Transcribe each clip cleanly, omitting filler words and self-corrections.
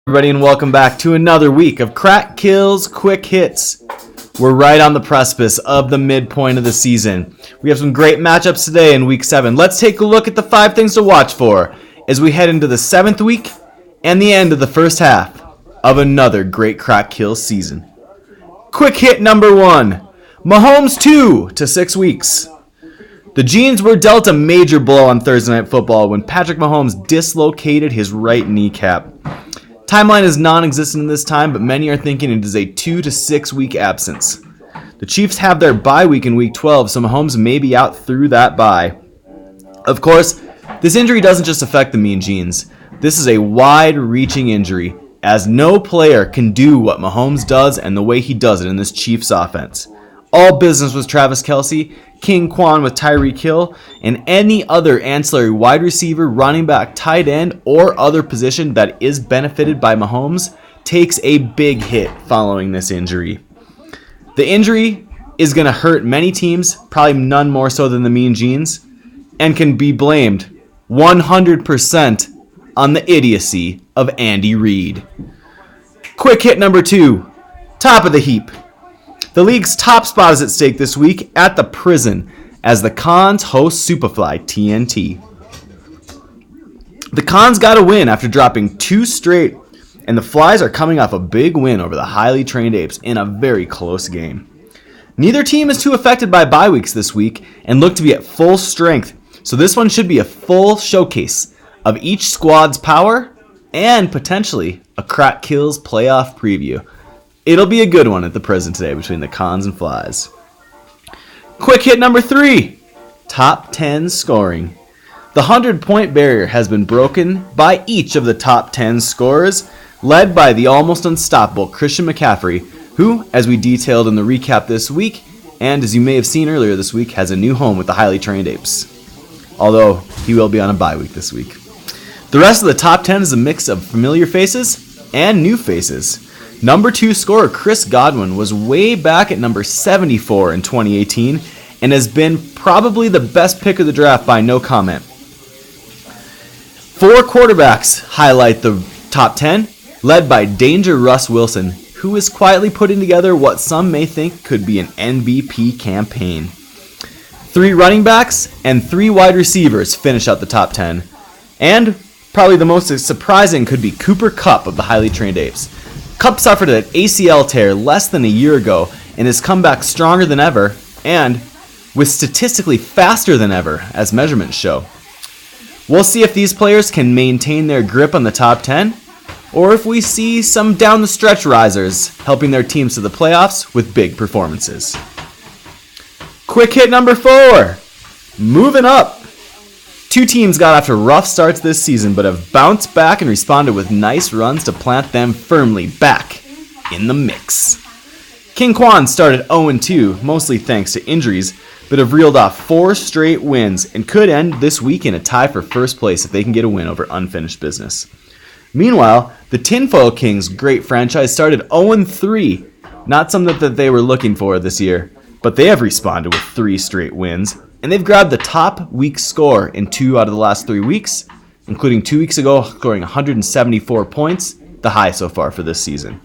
Everybody, and welcome back to another week of Crack Kills Quick Hits. We're right on the precipice of the midpoint of the season. We have some great matchups today in week 7. Let's take a look at the 5 things to watch for as we head into the 7th week and the end of the first half of another great Crack Kills season. Quick hit number 1. Mahomes 2 to 6 weeks. The Genes were dealt a major blow on Thursday Night Football when Patrick Mahomes dislocated his right kneecap. Timeline is non-existent in this time, but many are thinking it is a 2 to 6 week absence. The Chiefs have their bye week in week 12, so Mahomes may be out through that bye. Of course, this injury doesn't just affect the Mean Genes. This is a wide-reaching injury, as no player can do what Mahomes does and the way he does it in this Chiefs offense. All business with Travis Kelce, King Quan with Tyreek Hill, and any other ancillary wide receiver, running back, tight end, or other position that is benefited by Mahomes takes a big hit following this injury. The injury is going to hurt many teams, probably none more so than the Mean Genes, and can be blamed 100% on the idiocy of Andy Reid. Quick hit number 2, top of the heap. The league's top spot is at stake this week at the Prison as the Cons host Superfly TNT. The Cons got a win after dropping 2 straight, and the Flies are coming off a big win over the highly trained Apes in a very close game. Neither team is too affected by bye weeks this week and look to be at full strength, so this one should be a full showcase of each squad's power and potentially a Crack Kills playoff preview. It'll be a good one at the Prison today between the Cons and Flies. Quick hit number 3, top 10 scoring. The 100-point barrier has been broken by each of the top 10 scorers, led by the almost unstoppable Christian McCaffrey, who, as we detailed in the recap this week, and as you may have seen earlier this week, has a new home with the highly trained Apes. Although, he will be on a bye week this week. The rest of the top 10 is a mix of familiar faces and new faces. Number 2 scorer Chris Godwin was way back at number 74 in 2018 and has been probably the best pick of the draft by no comment. 4 quarterbacks highlight the top 10, led by Danger Russ Wilson, who is quietly putting together what some may think could be an MVP campaign. 3 running backs and 3 wide receivers finish out the top 10. And probably the most surprising could be Cooper Kupp of the highly trained Apes. Kupp suffered an ACL tear less than a year ago and has come back stronger than ever and with statistically faster than ever, as measurements show. We'll see if these players can maintain their grip on the top 10 or if we see some down the stretch risers helping their teams to the playoffs with big performances. Quick hit number 4, moving up. 2 teams got off to rough starts this season, but have bounced back and responded with nice runs to plant them firmly back in the mix. King Quan started 0-2, mostly thanks to injuries, but have reeled off 4 straight wins and could end this week in a tie for first place if they can get a win over unfinished business. Meanwhile, the Tinfoil Kings' great franchise started 0-3, not something that they were looking for this year, but they have responded with 3 straight wins. And they've grabbed the top week score in 2 out of the last 3 weeks, including 2 weeks ago scoring 174 points, the high so far for this season.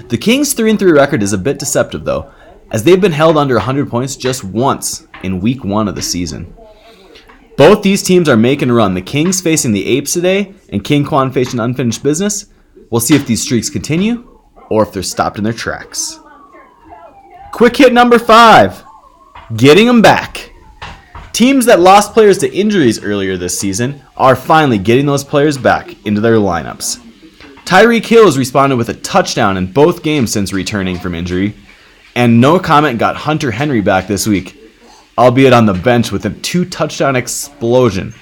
The Kings' 3-3 record is a bit deceptive though, as they've been held under 100 points just once in week 1 of the season. Both these teams are making a run. The Kings facing the Apes today, and King Quan facing unfinished business. We'll see if these streaks continue, or if they're stopped in their tracks. Quick hit number 5. Getting them back. Teams that lost players to injuries earlier this season are finally getting those players back into their lineups. Tyreek Hill has responded with a touchdown in both games since returning from injury, and no comment got Hunter Henry back this week, albeit on the bench with a 2-touchdown explosion.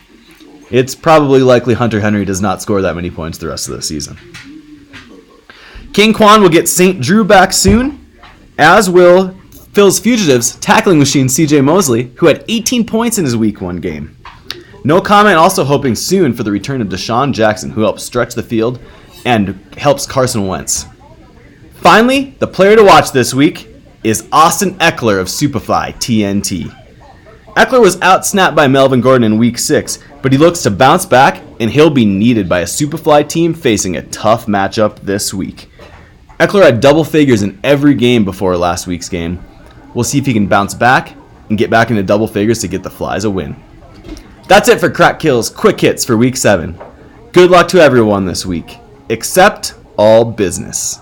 It's probably likely Hunter Henry does not score that many points the rest of the season. King Quan will get St. Drew back soon, as will Phil's Fugitives tackling machine CJ Mosley, who had 18 points in his week 1 game. No comment also hoping soon for the return of Deshaun Jackson, who helps stretch the field and helps Carson Wentz. Finally, the player to watch this week is Austin Eckler of Superfly TNT. Eckler was outsnapped by Melvin Gordon in week 6, but he looks to bounce back and he'll be needed by a Superfly team facing a tough matchup this week. Eckler had double figures in every game before last week's game. We'll see if he can bounce back and get back into double figures to get the Flies a win. That's it for Crack Kills Quick Hits for Week 7. Good luck to everyone this week, except all business.